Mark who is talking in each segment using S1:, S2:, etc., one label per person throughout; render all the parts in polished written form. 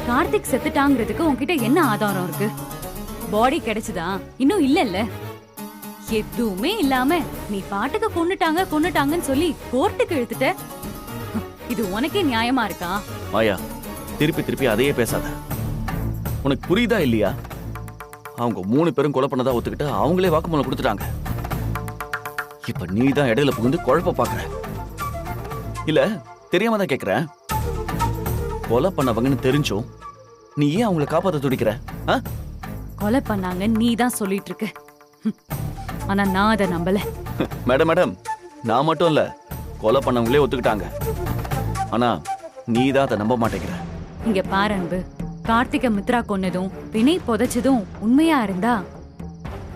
S1: கார்த்திக் செத்துட்டாங்கிறதுக்கு உன்கிட்ட என்ன ஆதாரம் இருக்கு? பாடி கிடைச்சதா? இன்னும் இல்லல்ல. எதுவுமே இல்லாம நீ பாட்டுக்கு கொன்னுட்டாங்கன்னு சொல்லி கோர்ட்டுக்கு இழுத்துட்ட. இது உனக்கே நியாயமா இருக்கா?
S2: மாயா, திருப்பி திருப்பி அதையே பேசாத. உனக்கு புரியுதா இல்லையா? அவங்க 3 பேரும் கொலை பண்ணதா ஒத்துக்கிட்டு அவங்களே வாக்குமூலம் கொடுத்துட்டாங்க. இப்ப நீ தான் இடையில புகுந்து குழப்ப பாக்குற. இல்ல தெரியாம தான் கேக்குறேன். கொலை பண்ணவங்கன்னு தெரிஞ்சும் நீ ஏன் அவங்களை காப்பாத்த துடிக்கிற?
S1: கொலை பண்ணாங்க நீ தான் சொல்லிட்டு இருக்க. ஆனா நான் அதை நம்பல.
S2: மேடம், நான் மட்டும் இல்ல, கொலை பண்ணவங்களே ஒத்துக்கிட்டாங்க. ஆனா நீ தான் அதை நம்ப மாட்டேங்கிற.
S1: இங்க பாரு அன்பு, கார்த்திக மித்ரா கொன்னதும் வினய் புதைச்சதும் உண்மையா இருந்தா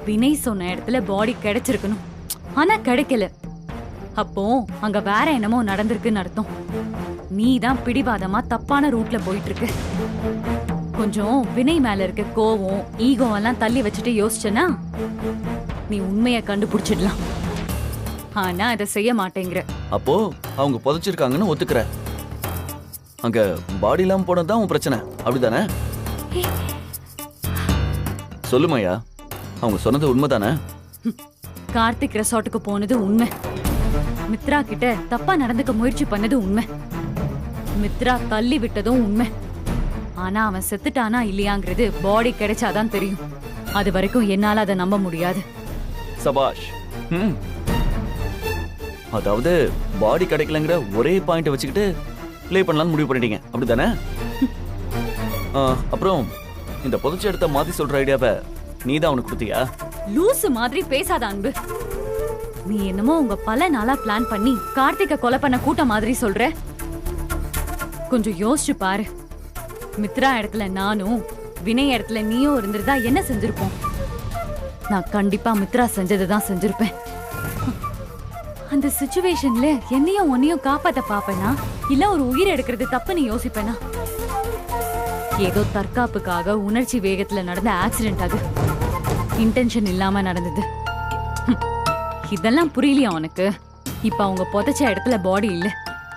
S1: வினய் சொன்ன இடத்துல பாடி கிடைச்சிருக்கணும். ஆனா கிடைக்கல. அப்போ அங்க வேற என்னமோ நடந்திருக்குன்னு அர்த்தம். நீ தான் பிடிவாதமா தப்பான ரூட்ல போயிட்டு இருக்க. கொஞ்சம் வினய் மேல இருக்க கோவம் ஈகோ எல்லாம் தள்ளி வச்சுட்டு யோசிச்சனா நீ உண்மைய கண்டுபிடிச்சிடலாம். ஆனா அதை செய்ய மாட்டேங்கிற.
S2: அப்போ அவங்க புதைச்சிருக்காங்கன்னு ஒத்துக்கிற. அங்க பாடி இல்லாம போனதுதான் உன் பிரச்சனை, அப்படிதானே? சொல்லுமாயா, அவங்க சொன்னது உண்மைதானே?
S1: கார்த்திக் ரெசார்ட்டுக்கு போனது உண்மை. மித்ரா கிட்ட தப்பா நடந்துக்க முயற்சி பண்ணது உண்மை. மித்ரா தள்ளி விட்டதும் உண்மை. ஆனா அவன் செத்துட்டானா இல்லையாங்கிறது பாடி கிடைச்சாதான் தெரியும். அது வரைக்கும் என்னால அதை நம்ப முடியாது.
S2: சபாஷ். அதாவது பாடி கிடைக்கலங்கிற ஒரே பாயிண்ட் வச்சுக்கிட்டு ப்ளே பண்ணலாம்னு முடிவு பண்ணிட்டீங்க, அப்படிதானே? அப்புறம் இந்த புதைச்ச இடத்த மாத்தி சொல்ற ஐடியாவை நீ தான் அவனுக்கு கொடுத்தியா?
S1: லூசு மாதிரி பேசாத அன்பு. நீ என்னமோ உங்க பல நாளா பிளான் பண்ணி கார்த்திகை கொலை பண்ண கூட்டம் மாதிரி சொல்ற. கொஞ்சம் யோசிச்சு பாரு. மித்ரா இடத்துல நானும் வினய் இடத்துல நீயும் இருந்திருந்தா என்ன செஞ்சிருப்போம்? நான் கண்டிப்பா மித்ரா செஞ்சதுதான் செஞ்சிருப்பேன். அந்த சிச்சுவேஷன்ல என்னையும் உன்னையும் காப்பாத்த பாப்பேனா இல்ல ஒரு உயிர் எடுக்கிறது தப்புன்னு யோசிப்பேனா? ஏதோ தற்காப்புக்காக உணர்ச்சி வேகத்துல நடந்த ஆக்சிடென்ட், அது இன்டென்ஷன் இல்லாம நடந்தது. இதெல்லாம் புரியலையா உனக்கு? இப்ப அவங்க புதைச்ச இடத்துல பாடி இல்ல.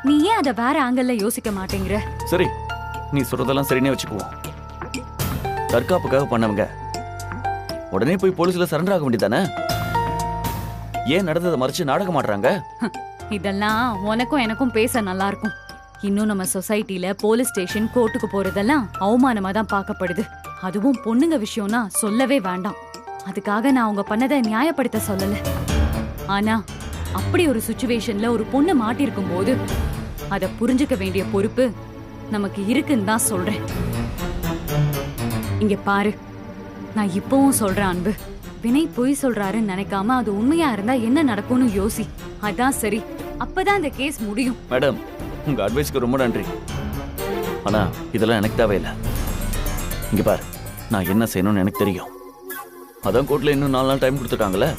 S1: நீ ஏன் அதை வேற ஆங்கிள் யோசிக்க மாட்டேங்கிற?
S2: சரி, நீ சொல்றதெல்லாம் சரினே வச்சுக்குவோம். தற்காப்புக்காக பண்ணவங்க உடனே போய் போலீஸ்ல சரண்டர் ஆக வேண்டியதானே? ஏன் நடந்ததை மறைச்சு நாடகம் ஆடுறாங்க?
S1: இதெல்லாம் உனக்கும் எனக்கும் பேச நல்லா இருக்கும். இன்னும் நம்ம சொசைட்டில போலீஸ் ஸ்டேஷன் கோர்ட்டுக்கு போறதெல்லாம் அவமானமா தான் பார்க்கப்படுது. அதுவும் பொண்ணுங்க விஷயம்னா சொல்லவே வேண்டாம். அதுக்காக நான் அவங்க பண்ணதை நியாயப்படுத்த சொல்லல. ஆனா அப்படி ஒரு சிச்சுவேஷன்ல ஒரு பொண்ணு மாட்டிருக்கும் போது அதை புரிஞ்சுக்க வேண்டிய பொறுப்பு நமக்கு இருக்குன்னு தான் சொல்றேன். இங்க பாரு, நான் இப்பவும் சொல்றேன் அன்பு, வினய் பொய் சொல்றாருன்னு நினைக்காம அது உண்மையா இருந்தா என்ன நடக்கும்னு யோசி. அதான் சரி. அப்பதான் இந்த கேஸ் முடியும்.
S2: மேடம், உங்க அட்வைஸ்க்கு ரொம்ப நன்றி. ஆனா இதெல்லாம் எனக்கு தேவையில்லை. இங்க பாரு, நான் என்ன செய்யணும்னு எனக்கு தெரியும். அதான் கோர்ட்ல இன்னும் 4 நாள் டைம் கொடுத்துட்டாங்கல்ல.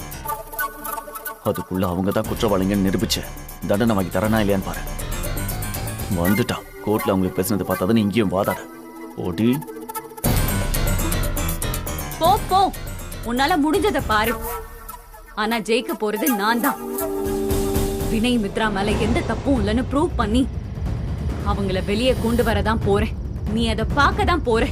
S2: அதுக்குள்ள அவங்க தான் குற்றவாளிங்கன்னு நிரூபிச்சு தண்டனை வாங்கி தரனா இல்லையான்னு பாரு. வந்துட்டான். கோர்ட்ல அவங்களுக்கு பேசினது பார்த்தாதான் இங்கேயும் வாதாட ஓடி.
S1: போ போ, உன்னால முடிஞ்சதை பாரு. ஆனா ஜெயிக்க போறது நான் தான். வினய் மித்ரா மேல எந்த தப்பும் இல்லைன்னு ப்ரூவ் பண்ணி அவங்கள வெளியே கொண்டு வரதான் போறேன். நீ அதை பார்க்க தான் போற.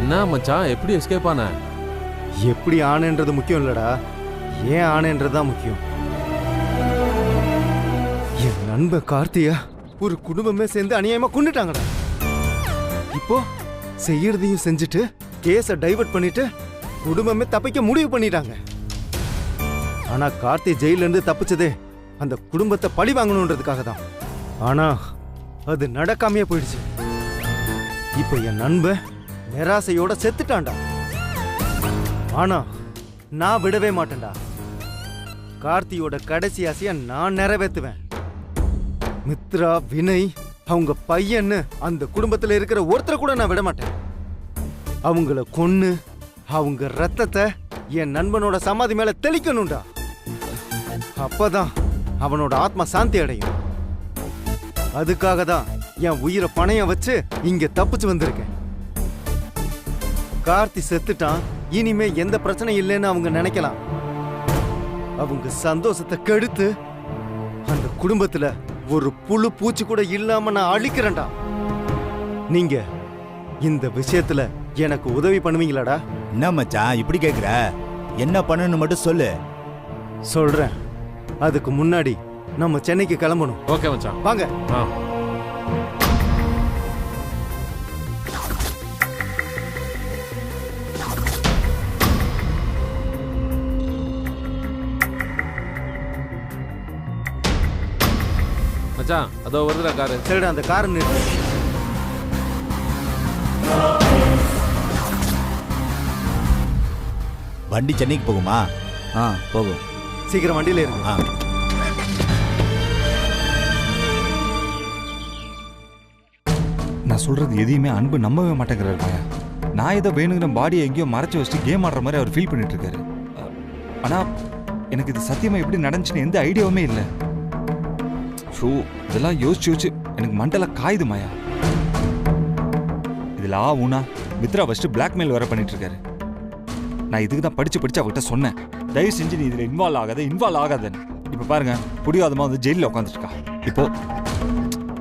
S3: என்ன மச்சான், எப்படி எஸ்கேப் ஆன?
S4: எப்படி ஆனேன்றது முக்கியம் இல்லடா, ஏன் ஆனேன்றதுதான் முக்கியம். என் நண்பன் கார்த்தியா ஒரு குடும்பமே சேர்ந்து அநியாயமா கொண்டுட்டாங்கடா. இப்போ செய்யறதையும் செஞ்சுட்டு கேஸை டைவர்ட் பண்ணிட்டு குடும்பமே தப்பிக்க முடிவு பண்ணிட்டாங்க. ஆனா கார்த்தி ஜெயில இருந்து தப்பிச்சதே அந்த குடும்பத்தை பழி வாங்கணுன்றதுக்காக தான். ஆனா அது நடக்காமையே போயிடுச்சு. இப்போ என் நண்பன் நிராசையோட செத்துட்டான்டா. ஆனா நான் விடவே மாட்டேன்டா. கார்த்தியோட கடைசி ஆசையை நான் நிறைவேற்றுவேன். மித்ரா, வினய், அவங்க பையன்னு அந்த குடும்பத்துல இருக்கிற ஒருத்தரை கூட நான் விட மாட்டேன். அவங்கள கொன்னு அவங்க ரத்தத்தை என் நண்பனோட சமாதி மேல தெளிக்கணும்டா. அப்பதான் அவனோட ஆத்மா சாந்தி அடையும். அதுக்காக தான் என் உயிரை பணைய வச்சு இங்க தப்பிச்சு வந்திருக்கேன். கார்த்தி செத்துட்டான், இனிமே எந்த பிரச்சனை இல்லைன்னு அவங்க நினைக்கலாம். அவங்க சந்தோஷத்தை கெடுத்து அந்த குடும்பத்துல ஒரு புழு பூச்சி கூட இல்லாம நான் அழிக்கிறேன்டா. நீங்க இந்த விஷயத்துல எனக்கு உதவி பண்ணுவீங்களாடா?
S5: என்ன மச்சான் இப்படி கேக்குற? என்ன பண்ணணும்னு மட்டும் சொல்லு.
S4: சொல்றேன். அதுக்கு முன்னாடி நம்ம சென்னைக்கு கிளம்பணும்.
S3: ஓகே மச்சான்.
S4: வாங்க.
S3: மச்சான் அதோ வருதுடா காரு.
S4: சரிடா, அந்த காரை நிறுத்து.
S5: வண்டி சென்னைக்கு போகுமா? போகும்.
S4: சீக்கிரம் வண்டியில இருக்கு.
S6: நான் சொல்றது எதையுமே அன்பு நம்பவே மாட்டேங்கிறாரு மாயா. நான் ஏதோ வேணுங்கிற பாடியை எங்கேயோ மறைச்சு வச்சுட்டு கேம் ஆடுற மாதிரி அவர் ஃபீல் பண்ணிட்டு இருக்காரு. ஆனா எனக்கு இது சத்தியமா எப்படி நடந்துச்சுன்னு எந்த ஐடியாவுமே இல்லை. ஷோ இதெல்லாம் யோசிச்சு யோசிச்சு எனக்கு மண்டல காயுது மாயா. இதுல ஊனா மித்ரா ஃபர்ஸ்ட் பிளாக்மெயில் வர பண்ணிட்டு இருக்காரு. நான் இதுக்கு தான் படிச்சு அவர்கிட்ட சொன்னேன், தயவு செஞ்சு நீ இதுல இன்வால்வ் ஆகாதன்னு. இப்ப பாருங்க, புடிவாதமா வந்து ஜெயிலில் உட்காந்துட்டு இருக்கா. இப்போ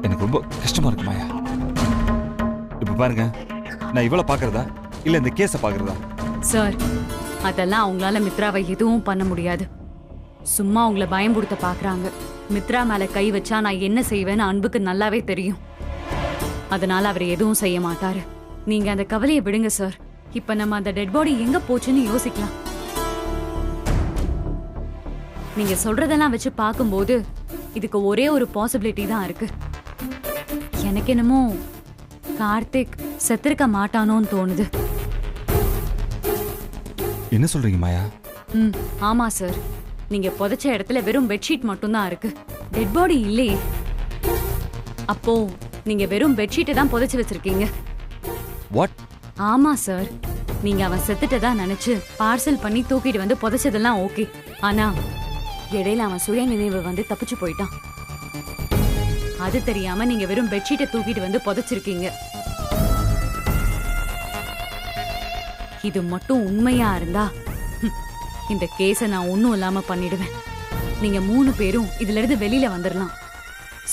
S6: எனக்கு ரொம்ப கஷ்டமா இருக்கு மாயா. இப்ப பாருங்க, நான் இவளை பாக்குறதா இல்ல இந்த கேஸை பாக்குறதா?
S1: சார், அதெல்லாம் அவங்களால மித்ராவை எதுவும் பண்ண முடியாது. சும்மா உங்களை பயம்படுத்த பாக்குறாங்க. மித்ரா மேல கை வச்சா நான் என்ன செய்வேன்னு அன்புக்கு நல்லாவே தெரியும். அதனால அவர் எதுவும் செய்ய மாட்டாரு. நீங்க அந்த கவலையை விடுங்க சார். இப்ப நம்ம அந்த டெட் பாடி எங்க போச்சுன்னு யோசிக்கலாம். நீங்க சொல்றதெல்லாம் வச்சு பார்க்கும்போது இதுக்கு ஒரே ஒரு பாசிபிலிட்டி தான் இருக்கு. எனக்கு என்னமோ கார்த்திக் செத்திருக்க மாட்டானோன்னு தோணுது.
S6: என்ன சொல்றீங்க மாயா?
S1: ஆமா சார். நீங்க புதைச்ச இடத்துல வெறும் பெட்ஷீட் மட்டும்தான் இருக்கு, டெட் பாடி இல்லையே. அப்போ நீங்க வெறும் பெட்ஷீட்டை தான் புதைச்சு வச்சிருக்கீங்க.
S6: வாட்?
S1: ஆமா சார். நீங்க அவன் செத்துட்டதா நினைச்சு பார்சல் பண்ணி தூக்கிட்டு வந்து புதைச்சதெல்லாம் ஓகே. ஆனா இடையில அவன் சுய நினைவு வந்து தப்பிச்சு போயிட்டான். அது தெரியாம நீங்க வெறும் பெட்ஷீட்டை தூக்கிட்டு வந்து புதைச்சிருக்கீங்க. இது மட்டும் உண்மையா இருந்தா இந்த கேஸை நான் ஒன்னும் இல்லாம பண்ணிடுவேன். நீங்க 3 பேரும் இதுல இருந்து வெளியில வந்துடலாம்.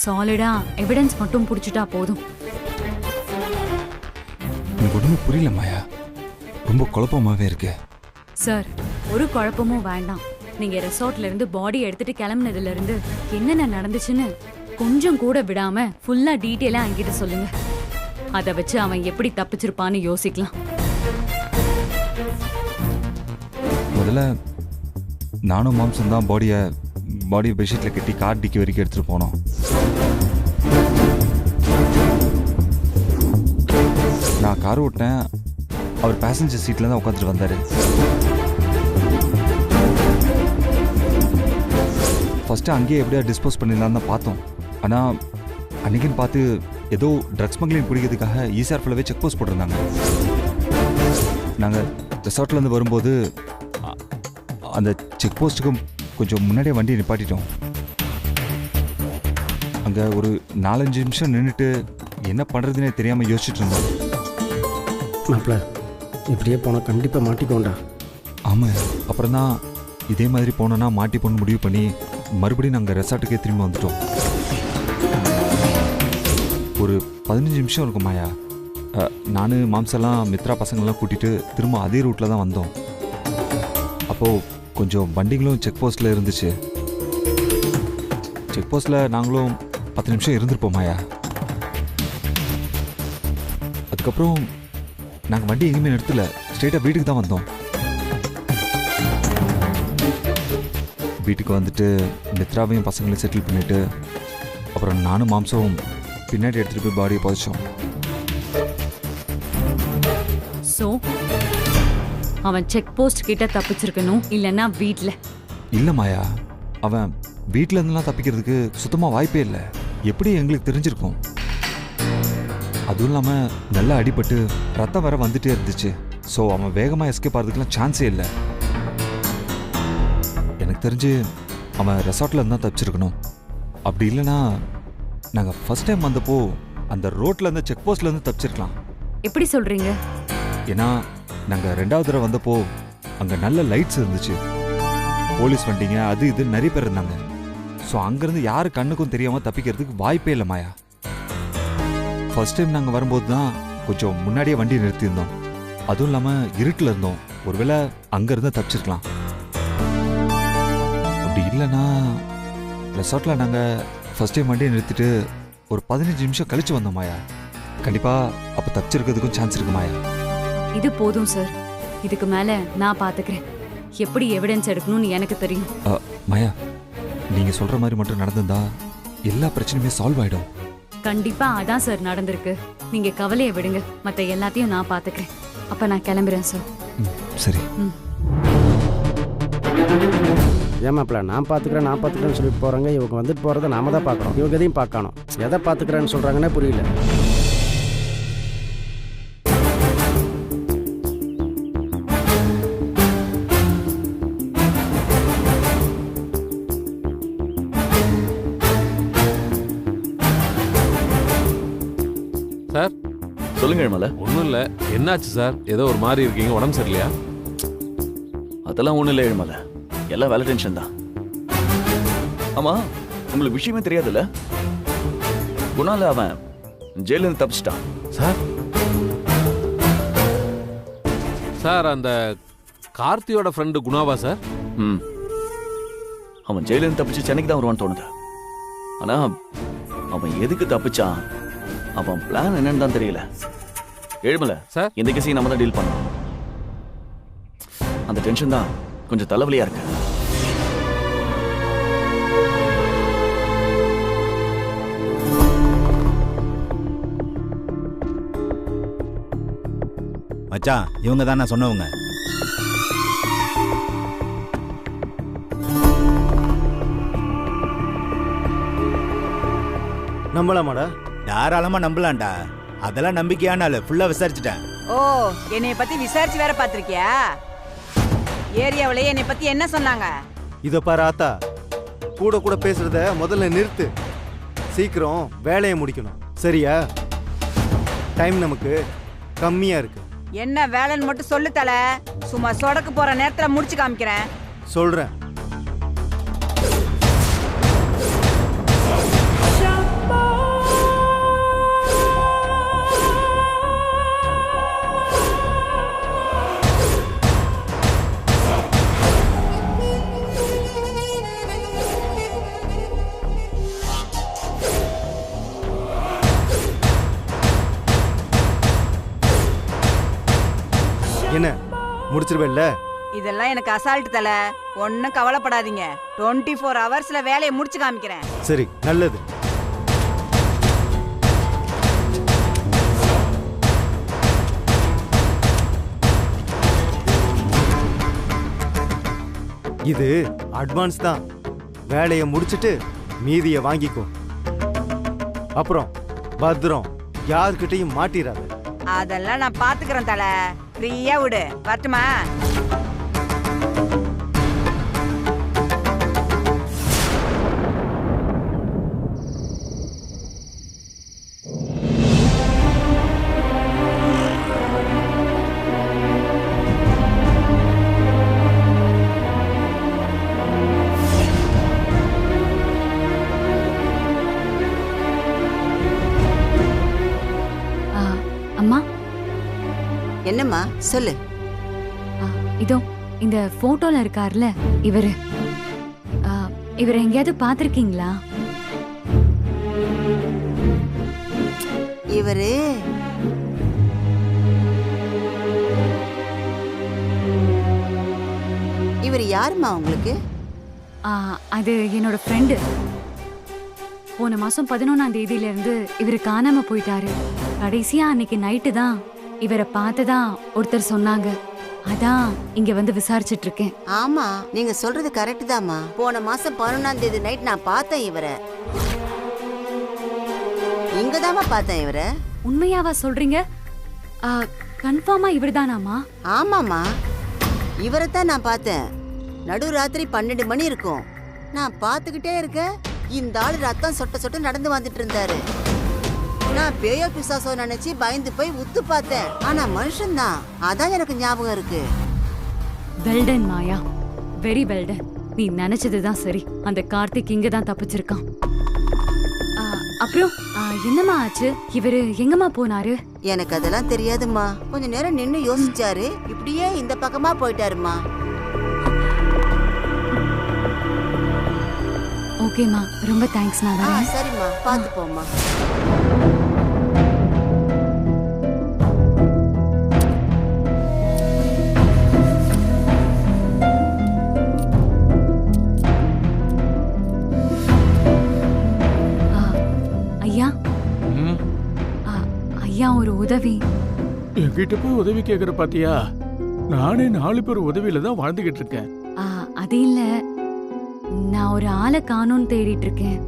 S1: சாலிடா எவிடன்ஸ் மட்டும் புடிச்சிட்டா போதும்.
S6: எனக்கு ஒண்ணுமே புரியல மாயா, ரொம்ப குழப்பமாவே இருக்கு.
S1: சார், ஒரு குழப்பமும் வேண்டாம். நீங்க ரெசார்ட்ல இருந்து பாடி எடுத்துட்டு கிளம்புனதுல இருந்து என்னென்ன நடந்துச்சுன்னு கொஞ்சம் கூட விடாம ஃபுல்லா டீட்டெயிலா என்கிட்ட சொல்லுங்க. அதை வச்சு அவன் எப்படி தப்பிச்சிருப்பான்னு யோசிக்கலாம்.
S6: முதல்ல நானும் மாம்சம் தான் பாடியை பெட்ஷீட்ல கட்டி கார் டிக்கி வரைக்கும் எடுத்துட்டு போனோம். நான் கார் ஓட்டினேன், அவர் பேசஞ்சர் சீட்ல தான் உட்காந்துட்டு வந்தாரு. ஃபர்ஸ்ட் அங்கேயே எப்படியா டிஸ்போஸ் பண்ணிடலான்னு தான் பார்த்தோம். ஆனால் அன்னைக்குன்னு பார்த்து ஏதோ ட்ரக்ஸ் ஸ்மக்லிங் பிடிக்கிறதுக்காக ஈசார் ஃபுல்லாகவே செக் போஸ்ட் போட்டிருந்தாங்க. நாங்கள் ரெசார்ட்லேருந்து வரும்போது அந்த செக் போஸ்ட்டுக்கும் கொஞ்சம் முன்னாடியே வண்டியை நிப்பாட்டிட்டோம். அங்கே ஒரு 4-5 நிமிஷம் நின்றுட்டு என்ன பண்ணுறதுன்னே தெரியாமல் யோசிச்சுட்டு இருந்தோம்.
S7: மாப்பிள்ள, இப்படியே போனால் கண்டிப்பாக மாட்டிக்கோண்டா.
S6: ஆமாம், அப்புறம் தான் இதே மாதிரி போனோன்னா மாட்டி போன்னு முடிவு பண்ணி மறுபடியும் நாங்கள் ரெசார்ட்டுக்கே திரும்பி வந்துட்டோம். ஒரு 15 நிமிஷம் இருக்கும் மாயா. நான் மாம்செல்லாம் மித்ரா பசங்கள்லாம் கூட்டிகிட்டு திரும்ப அதே ரூட்டில் தான் வந்தோம். அப்போது கொஞ்சம் வண்டிங்களும் செக் போஸ்ட்டில் இருந்துச்சு. செக் போஸ்ட்டில் நாங்களும் 10 நிமிஷம் இருந்திருப்போம் மாயா. அதுக்கப்புறம் நாங்கள் வண்டி எங்கேயுமே நிறுத்தல, ஸ்ட்ரெயிட்டாக வீட்டுக்கு தான் வந்தோம். வீட்டுக்கு வந்துட்டு மித்ராவையும் பசங்களையும் செட்டில் பண்ணிவிட்டு அப்புறம் நானும் மாம்சம் பின்னாடி எடுத்துகிட்டு போய் பாடியை புதைச்சோம்.
S1: சோ அவன் செக் போஸ்ட் கிட்ட தப்பிச்சிருக்கணும், இல்லைன்னா வீட்டில்.
S6: இல்லை மாயா, அவன் வீட்டில் இருந்தெல்லாம் தப்பிக்கிறதுக்கு சுத்தமாக வாய்ப்பே இல்லை. எப்படி எங்களுக்கு தெரிஞ்சிருக்கும்? அதுவும் இல்லாமல் நல்லா அடிபட்டு ரத்தம் வர வந்துட்டே இருந்துச்சு. ஸோ அவன் வேகமாக எஸ்கேப் ஆகிறதுக்குலாம் சான்ஸே இல்லை. எனக்கு தெரிஞ்சு அவன் ரெசார்ட்டில் இருந்தால் தப்பிச்சிருக்கணும். அப்படி இல்லைன்னா நாங்கள் ஃபர்ஸ்ட் டைம் வந்தப்போ அந்த ரோட்டில் இருந்த செக் போஸ்ட்லேருந்து தப்பிச்சிருக்கலாம்.
S1: எப்படி சொல்றீங்க?
S6: ஏன்னா நாங்கள் 2வது தடவை வந்தப்போ அங்கே நல்ல லைட்ஸ் இருந்துச்சு, போலீஸ் வண்டிங்க அது இது நிறைய பேர் இருந்தாங்க. ஸோ அங்கேருந்து யாரு கண்ணுக்கும் தெரியாமல் தப்பிக்கிறதுக்கு வாய்ப்பே இல்லை மாயா. ஃபர்ஸ்ட் டைம் நாங்கள் வரும்போது தான் கொஞ்சம் முன்னாடியே வண்டி நிறுத்தியிருந்தோம். அதுவும் இல்லாமல் இருட்டில் இருந்தோம். ஒருவேளை அங்கேருந்து தப்பிச்சிருக்கலாம். அப்படி இல்லைன்னா ரெசார்ட்டில் நாங்கள் ஃபர்ஸ்ட் டைம் வண்டியை நிறுத்திட்டு ஒரு 15 நிமிஷம் கழிச்சு வந்தோம் மாயா. கண்டிப்பாக அப்போ தப்பிச்சிருக்கிறதுக்கும் சான்ஸ் இருக்கு மாயா.
S1: இது போதும் சார், இதுக்கு மேல நான் பாத்துக்கிறேன். எப்படி எவிடன்ஸ் எடுக்கணும்னு எனக்கு தெரியும்.
S6: மாயா, நீங்கள் சொல்கிற மாதிரி மட்டும் நடந்திருந்தா எல்லா பிரச்சனையுமே சால்வ் ஆகிடும்.
S1: கண்டிப்பா அதான் சார் நடந்திருக்கு. நீங்க கவலையை விடுங்க, மத்த எல்லாத்தையும் நான் பாத்துக்கிறேன். அப்ப நான் கிளம்புறேன் சார்.
S6: சரி.
S7: ஏமாப்பிள்ள நான் பார்த்துக்கிறேன்னு சொல்லிட்டு போகிறாங்க. இவங்க வந்துட்டு போகிறத நாம தான் பார்க்குறோம். இவங்க எதையும் பார்க்கணும். எதை பார்த்துக்கிறேன்னு சொல்கிறாங்கன்னே புரியல.
S3: சார்
S2: சொல்லுங்க ஏழுமலை.
S3: ஒன்றும் இல்லை. என்னாச்சு சார்? ஏதோ ஒரு மாதிரி இருக்கீங்க, உடம்பு சரியில்லையா?
S2: அதெல்லாம் ஒன்றும் இல்லை ஏழுமலை, எல்லாம் வேலை டென்ஷன் தான். ஆமா, உங்களுக்கு விஷயமே தெரியாதுல்ல, குணால அவன் ஜெயிலிருந்து தப்பிச்சிட்டான்.
S3: சார் சார் அந்த கார்த்தியோட ஃப்ரெண்டு குணாவா சார்?
S2: அவன் ஜெயிலிருந்து தப்பிச்சு சென்னைக்கு தான் வருவான்னு தோணுது. ஆனா அவன் எதுக்கு தப்பிச்சான், அவன் பிளான் என்னன்னு தான் தெரியல. ஏழுமலை
S3: சார்,
S2: இந்த கேஸையும் நம்ம தான் டீல் பண்ணோம். அந்த டென்ஷன் தான் கொஞ்சம் தலைவலியா இருக்கு.
S5: மச்சான், இவங்க தான் நான் சொன்னவங்க.
S4: நம்பலாமாடா?
S5: தாராளமா நம்பலாம்டா. அதெல்லாம் நம்பிக்கையான ஆளு. ஃபுல்லா விசாரிச்சுட்டேன்.
S8: ஓ, என்னைய பத்தி விசாரிச்சு வேற பாத்திருக்கியா? ஏரியாவிலே என்னை பத்தி என்ன சொன்னாங்க?
S4: இத பாரு ஆத்தா, கூட கூட பேசுறத முதல்ல நிறுத்து. சீக்கிரம் வேலையை முடிக்கணும், சரியா? டைம் நமக்கு கம்மியா இருக்கு.
S8: என்ன வேலைன்னு மட்டும் சொல்லு தல. சும்மா சொடக்கு போற நேரத்துல முடிச்சு காமிக்கிறேன்.
S4: சொல்றேன். என்ன முடிச்சிருவேல்ல?
S8: இதெல்லாம் எனக்கு அசால்ட் தல. ஒன்னும் கவலைப்படாதீங்க. 24 ஹவர்ஸ்ல வேலையை முடிச்சு காமிக்கிறேன்.
S4: சரி, நல்லது. இது அட்வான்ஸ் தான். வேலையை முடிச்சிட்டு மீதியை வாங்கிக்கோ. அப்புறம் பத்திரம், யார்கிட்டையும் மாட்டிராத.
S8: அதெல்லாம் நான் பாத்துக்கிறேன் தல. ஃப்ரீயா விடு. வரட்டுமா?
S1: அம்மா.
S9: என்னம்மா சொல்லு.
S1: இதோ இந்த போட்டோல இருக்கார்ல இவரு, இவரை எங்கேயாவது பாத்திருக்கீங்களா?
S9: இவரு இவர் யாருமா உங்களுக்கு?
S1: அது என்னோட ஃப்ரெண்டு. போன மாசம் 11ஆம் தேதியில இருந்து இவரு காணாம போயிட்டாரு. கடைசியா அன்னைக்கு நைட்டு தான் இவரை பார்த்ததா ஒருத்தர் சொன்னாங்க. அதான் இங்க வந்து விசாரிச்சுட்டு இருக்கேன்.
S9: ஆமா, நீங்க சொல்றது கரெக்ட் தாமா. போன மாசம் 11ஆம் தேதி நைட் நான் பார்த்தேன் இவரை. இங்கதாமா பார்த்தேன் இவரை.
S1: உண்மையாவா சொல்றீங்க? கன்ஃபார்மா இவர்தானாமா?
S9: ஆமாமா, இவரை தான் நான் பார்த்தேன். நடு ராத்திரி 12 மணி இருக்கும். நான் பார்த்துக்கிட்டே இருக்கேன். இந்த ஆள் ரத்தம் சொட்ட சொட்ட நடந்து வந்துட்டு இருந்தாரு. நான் பேயோ பிசாசோ நினைச்சு பயந்து போய் உத்து பார்த்தேன். ஆனா மனுஷன்தான். அதான் எனக்கு ஞாபகம் இருக்கு.
S1: வெல்டன் மாயா, வெரி வெல்டன். நீ நினைச்சதுதான் சரி. அந்த கார்த்திக் இங்க தான் தப்பிச்சிருக்கான். அப்புறம் என்னம்மா ஆச்சு? இவரு எங்கம்மா போனாரு?
S9: எனக்கு அதெல்லாம் தெரியாதுமா. கொஞ்ச நேரம் நின்னு யோசிச்சாரு. இப்படியே இந்த பக்கமா போயிட்டாருமா.
S1: ஓகேம்மா, ரொம்ப தேங்க்ஸ். நான் வரேன்.
S9: சரிம்மா, பார்த்து போம்மா.
S1: ஐயா, ஒரு உதவி.
S10: என்கிட்ட போய் உதவி கேக்குற பாத்தியா? நானே 4 பேர் உதவியில தான் வாழ்ந்துகிட்டு இருக்கேன்.
S1: அது இல்ல, நான் ஒரு ஆளை காணோன்னு தேடிட்டு இருக்கேன்.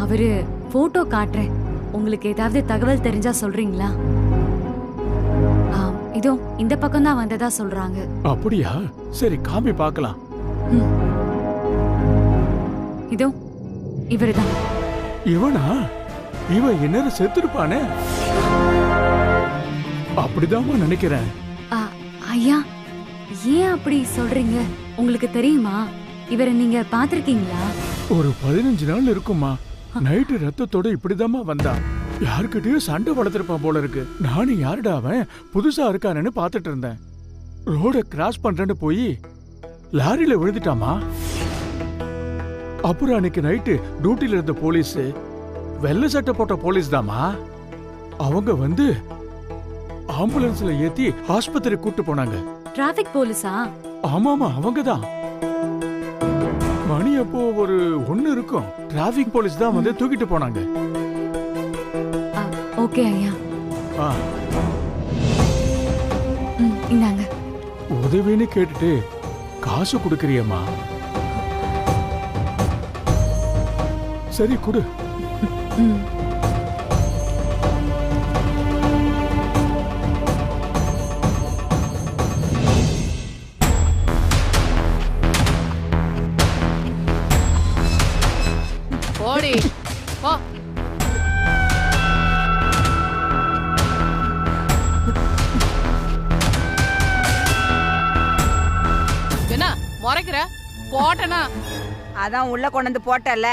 S1: அவரு போட்டோ காட்டுறேன். உங்களுக்கு ஏதாவது தகவல் தெரிஞ்சா சொல்றீங்களா? இதோ இந்த பக்கம் தான் வந்ததா சொல்றாங்க.
S10: அப்படியா? சரி, காமி பார்க்கலாம்.
S1: இதோ இவருதான்.
S10: இவனா? இவன் என்ன செத்துருப்பானே? அப்படிதாம்மா நினைக்கிறேன்.
S1: ஐயா, ஏன் அப்படி சொல்றீங்க? உங்களுக்கு தெரியுமா? இவரை நீங்க பாத்திருக்கீங்களா?
S10: ஒரு 15 நாள் இருக்குமா. நைட்டு ரத்தத்தோட இப்படிதாம்மா வந்தான். யாருக்கிட்டயும் சண்டை வளர்த்திருப்பான் போல இருக்கு. நானும் யாருடா அவன் புதுசா இருக்கானு பாத்துட்டு இருந்தேன். ரோட கிராஸ் பண்றேன்னு போய் லாரியில விழுந்துட்டாமா. அப்புறம் அன்னைக்கு நைட்டு டியூட்டில இருந்த போலீஸ், வெள்ளை சட்டை போட்ட போலீஸ் தாமா, அவங்க வந்து ஆம்புலன்ஸ்ல ஏத்தி ஆஸ்பத்திரி கூட்டு போனாங்க.
S1: டிராபிக் போலீஸா?
S10: ஆமாமா, அவங்கதான். மணி அப்போ ஒரு 1 இருக்கும். டிராபிக் போலீஸ் தான் வந்து தூக்கிட்டு போனாங்க.
S1: ஓகே ஐயா. இந்தாங்க.
S10: உதவின்னு கேட்டுட்டு காசு கொடுக்கறியம்மா? சரி, கொடு.
S11: ஓடி போ. என்ன முறைக்கிற? போட்டனா?
S8: அதான் உள்ள கொண்டு வந்து போட்டல.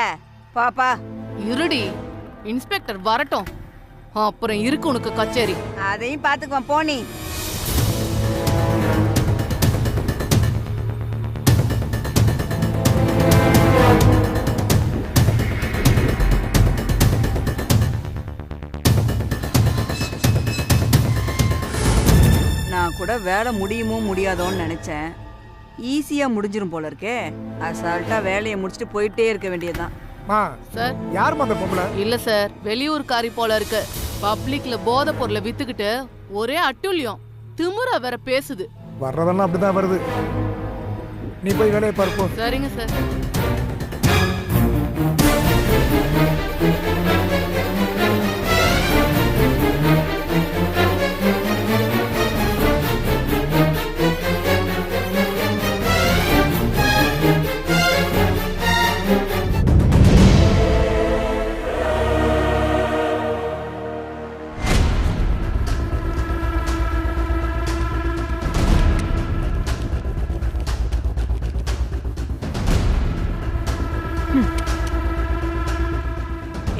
S8: பாப்பா
S11: இருடி, இன்ஸ்பெக்டர் வரட்டும், அப்புறம் இருக்கு உனக்கு கச்சேரி.
S8: அதையும் பாத்துக்குவான். போனி நான் கூட வேலை முடியுமோ முடியாதோன்னு நினைச்சேன். ஈஸியா முடிஞ்சிரும் போல இருக்கே. அசால்ட்டா வேலையை முடிச்சுட்டு போயிட்டே இருக்க வேண்டியதுதான்.
S11: சார்,
S12: யாருமா அந்த பொம்பளை?
S11: இல்ல சார், வெளியூர்காரி போல இருக்கு. பப்ளிக்ல போதை பொருளை வித்துக்கிட்டு ஒரே அட்டுல்யம், திமுற வேற பேசுது.
S12: வர்றதெல்லாம் அப்படிதான் வருது. நீ போய் வேலையை பார்ப்போம்.
S11: சரிங்க சார்.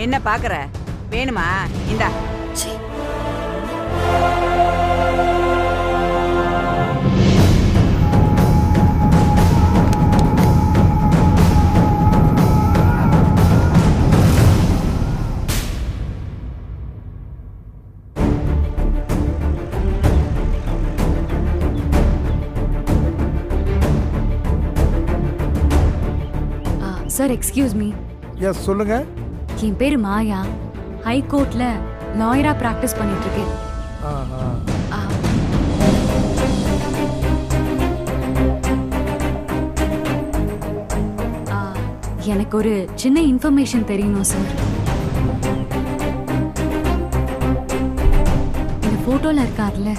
S8: என்ன பாக்குற? வேணுமா? இந்தா.
S1: Sir, excuse me.
S12: எஸ், சொல்லுங்க.
S1: என் பேரு மாயா. ஹைகோர்ட்ல லாயரா பிராக்டிஸ் பண்ணிட்டு இருக்கேன். எனக்கு ஒரு சின்ன இன்ஃபர்மேஷன் தெரியணும் சார். இந்த போட்டோல இருக்கார்ல,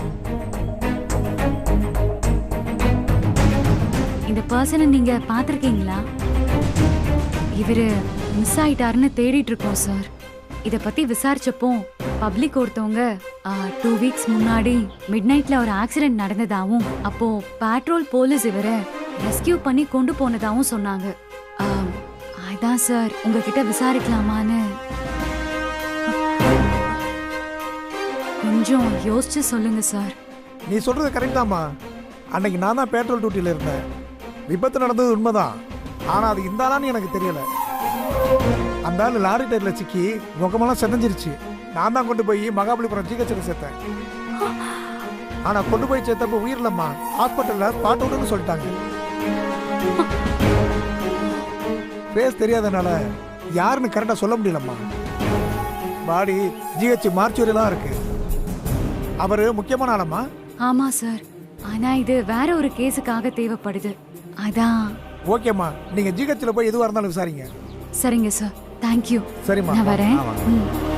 S1: இந்த பர்சனை நீங்க பாத்திருக்கீங்களா? இவரு மிஸ் ஆயிட்டாருன்னு தேடிட்டு இருக்கோம் சார். இத பத்தி விசாரிச்சப்போ பப்ளிக் ஒருத்தவங்க 2 வீக்ஸ் முன்னாடி மிட் நைட்ல ஒரு ஆக்சிடென்ட் நடந்ததாவும் அப்போ பேட்ரோல் போலீஸ் இவரை ரெஸ்கியூ பண்ணி கொண்டு போனதாவும் சொன்னாங்க. அதான் சார் உங்ககிட்ட விசாரிக்கலாமான்னு. கொஞ்சம் யோசிச்சு சொல்லுங்க சார்.
S12: நீ சொல்றது கரெக்ட் தாம்மா. அன்னைக்கு நான் தான் பெட்ரோல் டியூட்டியில் இருந்தேன். விபத்து நடந்தது உண்மைதான். ஆனால் அது இந்த ஆளான்னு எனக்கு தெரியல. அந்த ஆள் லாரி டயரில் சிக்கி முகமெல்லாம் செதஞ்சிருச்சு. நான் தான் கொண்டு போய் மகாபலிபுரம் ஜிஹெச்சில் சேர்த்தேன். ஆனால் கொண்டு போய் சேர்த்தப்ப உயிரில்லம்மா. ஹாஸ்பிட்டலில் ஸ்பாட் அவுட்னு சொல்லிட்டாங்க. பேஸ் தெரியாதனால யாருன்னு கரெக்டாக சொல்ல முடியலம்மா. பாடி ஜிஹெச் மார்ச்சுவரிலாம் இருக்கு. அவரு முக்கியமான ஆளம்மா.
S1: ஆமா சார், ஆனா இது வேற ஒரு கேஸுக்காக தேவைப்படுது. அதான்.
S12: ஓகேம்மா, நீங்க ஜிஹெச்ல போய் எதுவா இருந்தாலும் விசாரிங்க.
S1: சரிங்க சார், தேங்க்யூ.
S12: சரிம்மா,
S1: நான் வரேன்.
S12: வாங்க.